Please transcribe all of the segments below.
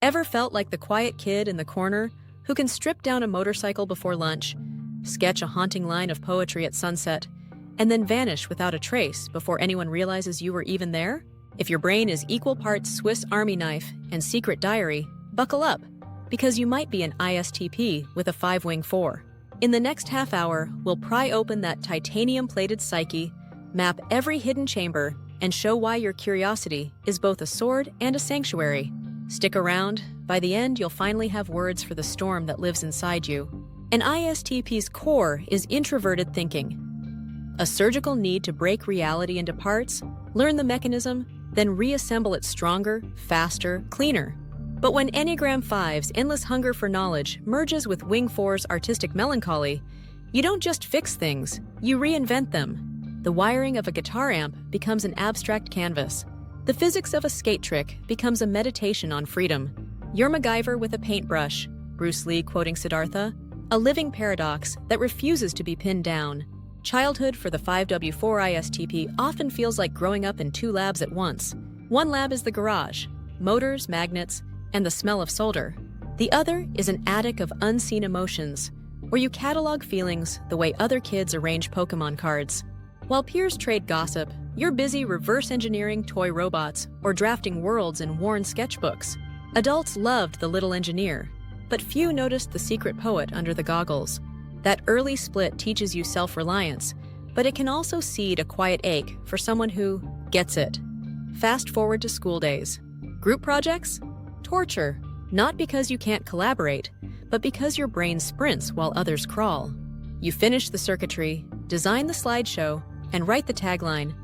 Ever felt like the quiet kid in the corner who can strip down a motorcycle before lunch, sketch a haunting line of poetry at sunset, and then vanish without a trace before anyone realizes you were even there? If your brain is equal parts Swiss Army knife and secret diary, buckle up, because you might be an ISTP with a 5w4. In the next half hour, we'll pry open that titanium-plated psyche, map every hidden chamber, and show why your curiosity is both a sword and a sanctuary. Stick around. By the end, you'll finally have words for the storm that lives inside you. An ISTP's core is introverted thinking, a surgical need to break reality into parts, learn the mechanism, then reassemble it stronger, faster, cleaner. But when Enneagram 5's endless hunger for knowledge merges with Wing 4's artistic melancholy, you don't just fix things, you reinvent them. The wiring of a guitar amp becomes an abstract canvas. The physics of a skate trick becomes a meditation on freedom. You're MacGyver with a paintbrush, Bruce Lee quoting Siddhartha, a living paradox that refuses to be pinned down. Childhood for the 5w4 ISTP often feels like growing up in two labs at once. One lab is the garage, motors, magnets, and the smell of solder. The other is an attic of unseen emotions, where you catalog feelings the way other kids arrange Pokemon cards. While peers trade gossip, you're busy reverse engineering toy robots or drafting worlds in worn sketchbooks. Adults loved the little engineer, but few noticed the secret poet under the goggles. That early split teaches you self-reliance, but it can also seed a quiet ache for someone who gets it. Fast forward to school days. Group projects? Torture. Not because you can't collaborate, but because your brain sprints while others crawl. You finish the circuitry, design the slideshow, and write the tagline,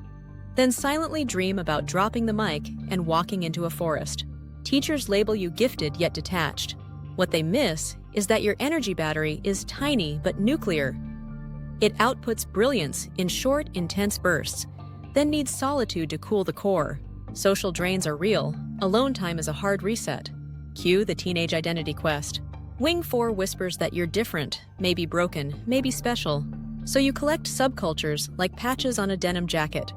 then silently dream about dropping the mic and walking into a forest. Teachers label you gifted yet detached. What they miss is that your energy battery is tiny but nuclear. It outputs brilliance in short, intense bursts, then needs solitude to cool the core. Social drains are real. Alone time is a hard reset. Cue the teenage identity quest. Wing 4 whispers that you're different, maybe broken, maybe special. So you collect subcultures like patches on a denim jacket,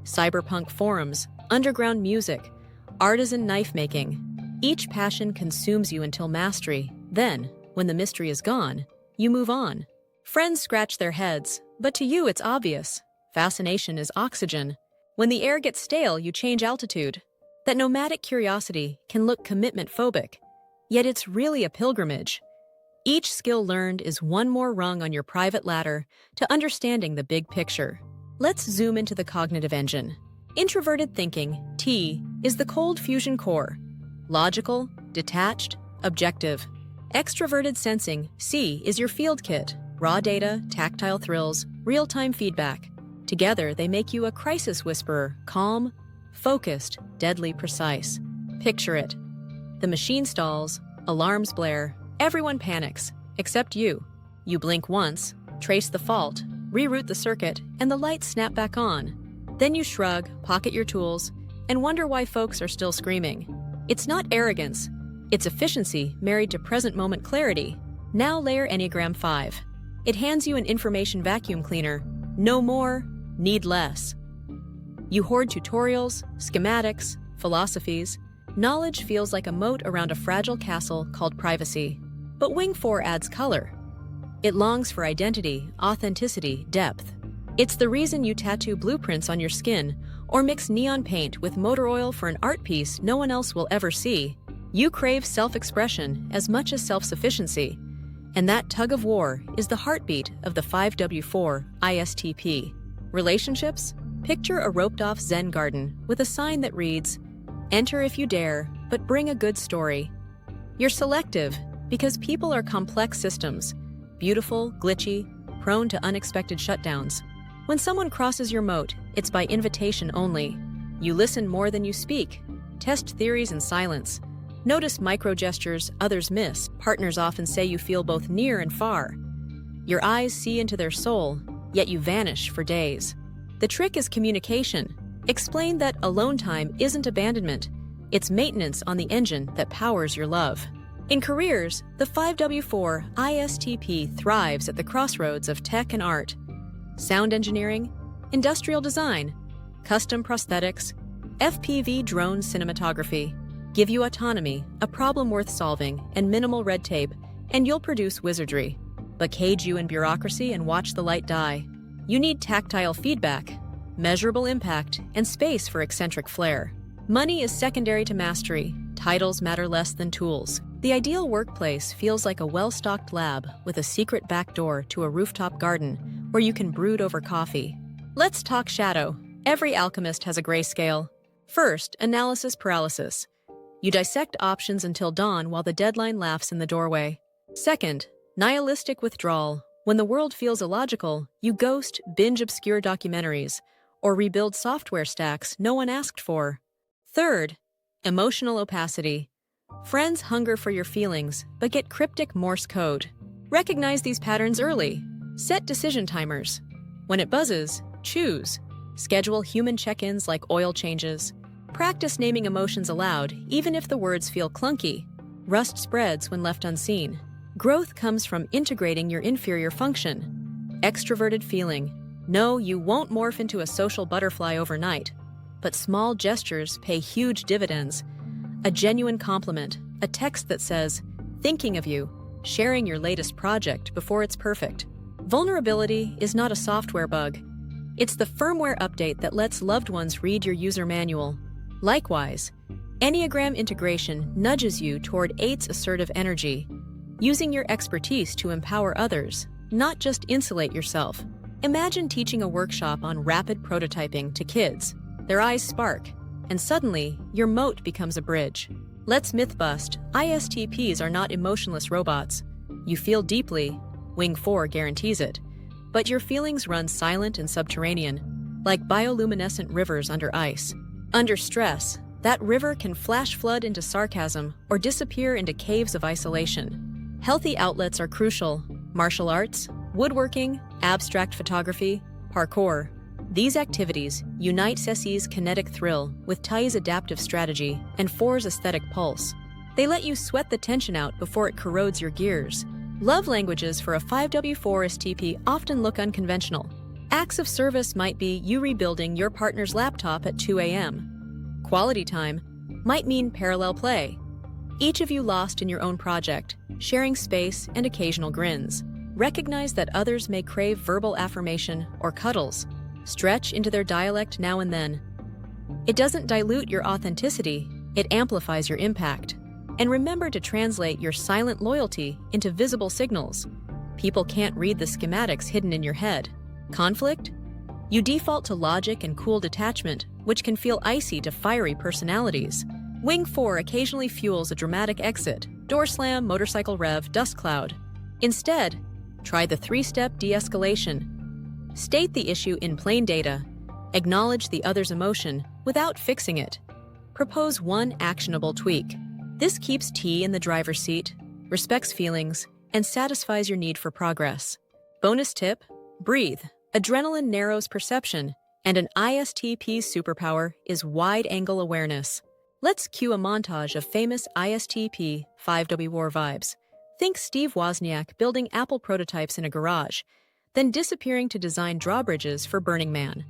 cyberpunk forums, underground music, artisan knife making. Each passion consumes you until mastery. Then, when the mystery is gone, you move on. Friends scratch their heads, but to you it's obvious. Fascination is oxygen. When the air gets stale, you change altitude. That nomadic curiosity can look commitment-phobic, yet it's really a pilgrimage. Each skill learned is one more rung on your private ladder to understanding the big picture. Let's zoom into the cognitive engine. Introverted thinking, T, is the cold fusion core. Logical, detached, objective. Extroverted sensing, C, is your field kit. Raw data, tactile thrills, real-time feedback. Together, they make you a crisis whisperer, calm, focused, deadly precise. Picture it. The machine stalls, alarms blare, everyone panics, except you. You blink once, trace the fault, reroute the circuit, and the lights snap back on. Then you shrug, pocket your tools, and wonder why folks are still screaming. It's not arrogance. It's efficiency married to present moment clarity. Now layer Enneagram 5. It hands you an information vacuum cleaner. No more, need less. You hoard tutorials, schematics, philosophies. Knowledge feels like a moat around a fragile castle called privacy. But Wing 4 adds color. It longs for identity, authenticity, depth. It's the reason you tattoo blueprints on your skin or mix neon paint with motor oil for an art piece no one else will ever see. You crave self-expression as much as self-sufficiency. And that tug of war is the heartbeat of the 5w4 ISTP. Relationships? Picture a roped-off Zen garden with a sign that reads, "Enter if you dare, but bring a good story." You're selective because people are complex systems, beautiful, glitchy, prone to unexpected shutdowns. When someone crosses your moat, it's by invitation only. You listen more than you speak, test theories in silence, notice micro-gestures others miss. Partners often say you feel both near and far. Your eyes see into their soul, yet you vanish for days. The trick is communication. Explain that alone time isn't abandonment, it's maintenance on the engine that powers your love. In careers, the 5w4 ISTP thrives at the crossroads of tech and art. Sound engineering, industrial design, custom prosthetics, FPV drone cinematography. Give you autonomy, a problem worth solving, and minimal red tape, and you'll produce wizardry. But cage you in bureaucracy and watch the light die. You need tactile feedback, measurable impact, and space for eccentric flair. Money is secondary to mastery. Titles matter less than tools. The ideal workplace feels like a well-stocked lab with a secret back door to a rooftop garden where you can brood over coffee. Let's talk shadow. Every alchemist has a grayscale. First, analysis paralysis. You dissect options until dawn while the deadline laughs in the doorway. Second, nihilistic withdrawal. When the world feels illogical, you ghost, binge obscure documentaries, or rebuild software stacks no one asked for. Third, emotional opacity. Friends hunger for your feelings, but get cryptic Morse code. Recognize these patterns early. Set decision timers. When it buzzes, choose. Schedule human check-ins like oil changes. Practice naming emotions aloud, even if the words feel clunky. Rust spreads when left unseen. Growth comes from integrating your inferior function. Extroverted feeling. No, you won't morph into a social butterfly overnight. But small gestures pay huge dividends. A genuine compliment, a text that says, "Thinking of you," sharing your latest project before it's perfect. Vulnerability is not a software bug. It's the firmware update that lets loved ones read your user manual. Likewise, Enneagram integration nudges you toward 8's assertive energy, using your expertise to empower others, not just insulate yourself. Imagine teaching a workshop on rapid prototyping to kids. Their eyes spark, and suddenly, your moat becomes a bridge. Let's myth bust. ISTPs are not emotionless robots. You feel deeply, Wing 4 guarantees it. But your feelings run silent and subterranean, like bioluminescent rivers under ice. Under stress, that river can flash flood into sarcasm or disappear into caves of isolation. Healthy outlets are crucial. Martial arts, woodworking, abstract photography, parkour. These activities unite Ceci's kinetic thrill with Tai's adaptive strategy and 4's aesthetic pulse. They let you sweat the tension out before it corrodes your gears. Love languages for a 5w4 ISTP often look unconventional. Acts of service might be you rebuilding your partner's laptop at 2 a.m. Quality time might mean parallel play. Each of you lost in your own project, sharing space and occasional grins. Recognize that others may crave verbal affirmation or cuddles. Stretch into their dialect now and then. It doesn't dilute your authenticity, it amplifies your impact. And remember to translate your silent loyalty into visible signals. People can't read the schematics hidden in your head. Conflict? You default to logic and cool detachment, which can feel icy to fiery personalities. Wing 4 occasionally fuels a dramatic exit, door slam, motorcycle rev, dust cloud. Instead, try the 3-step de-escalation. State the issue in plain data. Acknowledge the other's emotion without fixing it. Propose one actionable tweak. This keeps T in the driver's seat, respects feelings, and satisfies your need for progress. Bonus tip: breathe. Adrenaline narrows perception, and an ISTP's superpower is wide-angle awareness. Let's cue a montage of famous ISTP 5w4 vibes. Think Steve Wozniak building Apple prototypes in a garage, then disappearing to design drawbridges for Burning Man.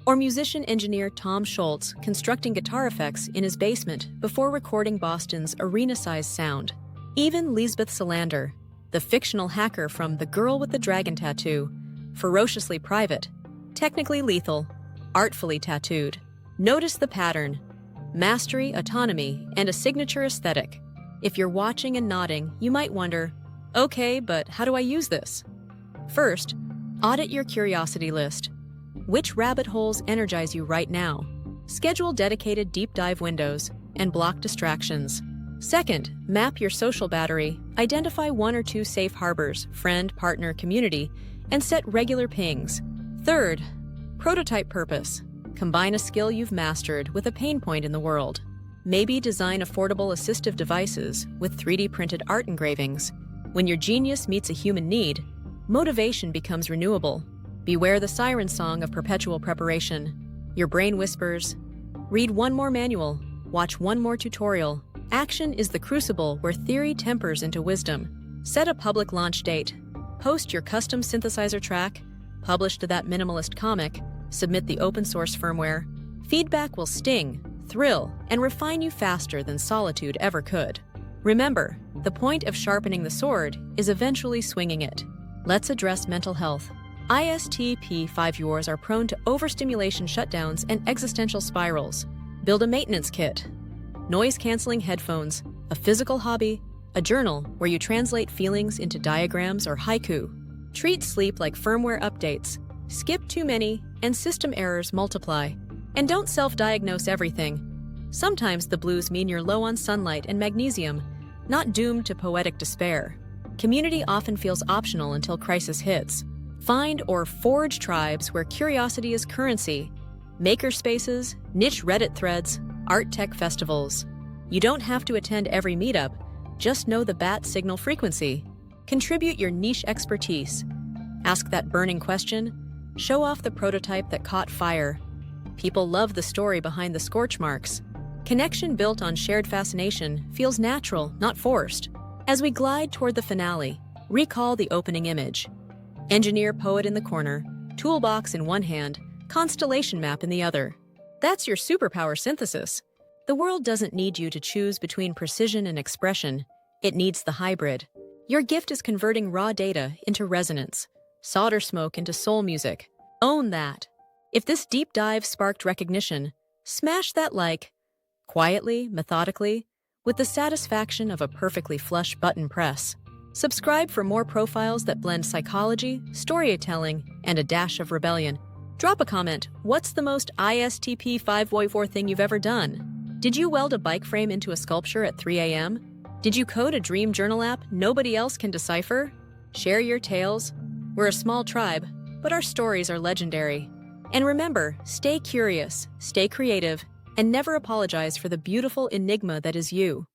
Or musician-engineer Tom Schultz constructing guitar effects in his basement before recording Boston's arena-sized sound. Even Lisbeth Salander, the fictional hacker from The Girl with the Dragon Tattoo, ferociously private, technically lethal, artfully tattooed. Notice the pattern: mastery, autonomy, and a signature aesthetic. If you're watching and nodding, you might wonder, okay, but how do I use this? First, audit your curiosity list. Which rabbit holes energize you right now? Schedule dedicated deep dive windows and block distractions. Second, map your social battery. Identify 1 or 2 safe harbors, friend, partner, community, and set regular pings. Third, prototype purpose. Combine a skill you've mastered with a pain point in the world. Maybe design affordable assistive devices with 3D printed art engravings. When your genius meets a human need, motivation becomes renewable. Beware the siren song of perpetual preparation. Your brain whispers, read one more manual, watch one more tutorial. Action is the crucible where theory tempers into wisdom. Set a public launch date. Post your custom synthesizer track. Publish to that minimalist comic. Submit the open source firmware. Feedback will sting. thrill, and refine you faster than solitude ever could. Remember, the point of sharpening the sword is eventually swinging it. Let's address mental health. ISTP 5w4s are prone to overstimulation shutdowns and existential spirals. Build a maintenance kit. Noise-canceling headphones, a physical hobby, a journal where you translate feelings into diagrams or haiku. Treat sleep like firmware updates. Skip too many, and system errors multiply. And don't self-diagnose everything. Sometimes the blues mean you're low on sunlight and magnesium, not doomed to poetic despair. Community often feels optional until crisis hits. Find or forge tribes where curiosity is currency. Maker spaces, niche Reddit threads, art tech festivals. You don't have to attend every meetup, just know the bat signal frequency. Contribute your niche expertise. Ask that burning question. Show off the prototype that caught fire. People love the story behind the scorch marks. Connection built on shared fascination feels natural, not forced. As we glide toward the finale, recall the opening image. Engineer poet in the corner, toolbox in one hand, constellation map in the other. That's your superpower synthesis. The world doesn't need you to choose between precision and expression. It needs the hybrid. Your gift is converting raw data into resonance, solder smoke into soul music. Own that. If this deep dive sparked recognition, smash that like, quietly, methodically, with the satisfaction of a perfectly flush button press. Subscribe for more profiles that blend psychology, storytelling, and a dash of rebellion. Drop a comment. What's the most ISTP 5w4 thing you've ever done? Did you weld a bike frame into a sculpture at 3 a.m.? Did you code a dream journal app nobody else can decipher? Share your tales. We're a small tribe, but our stories are legendary. And remember, stay curious, stay creative, and never apologize for the beautiful enigma that is you.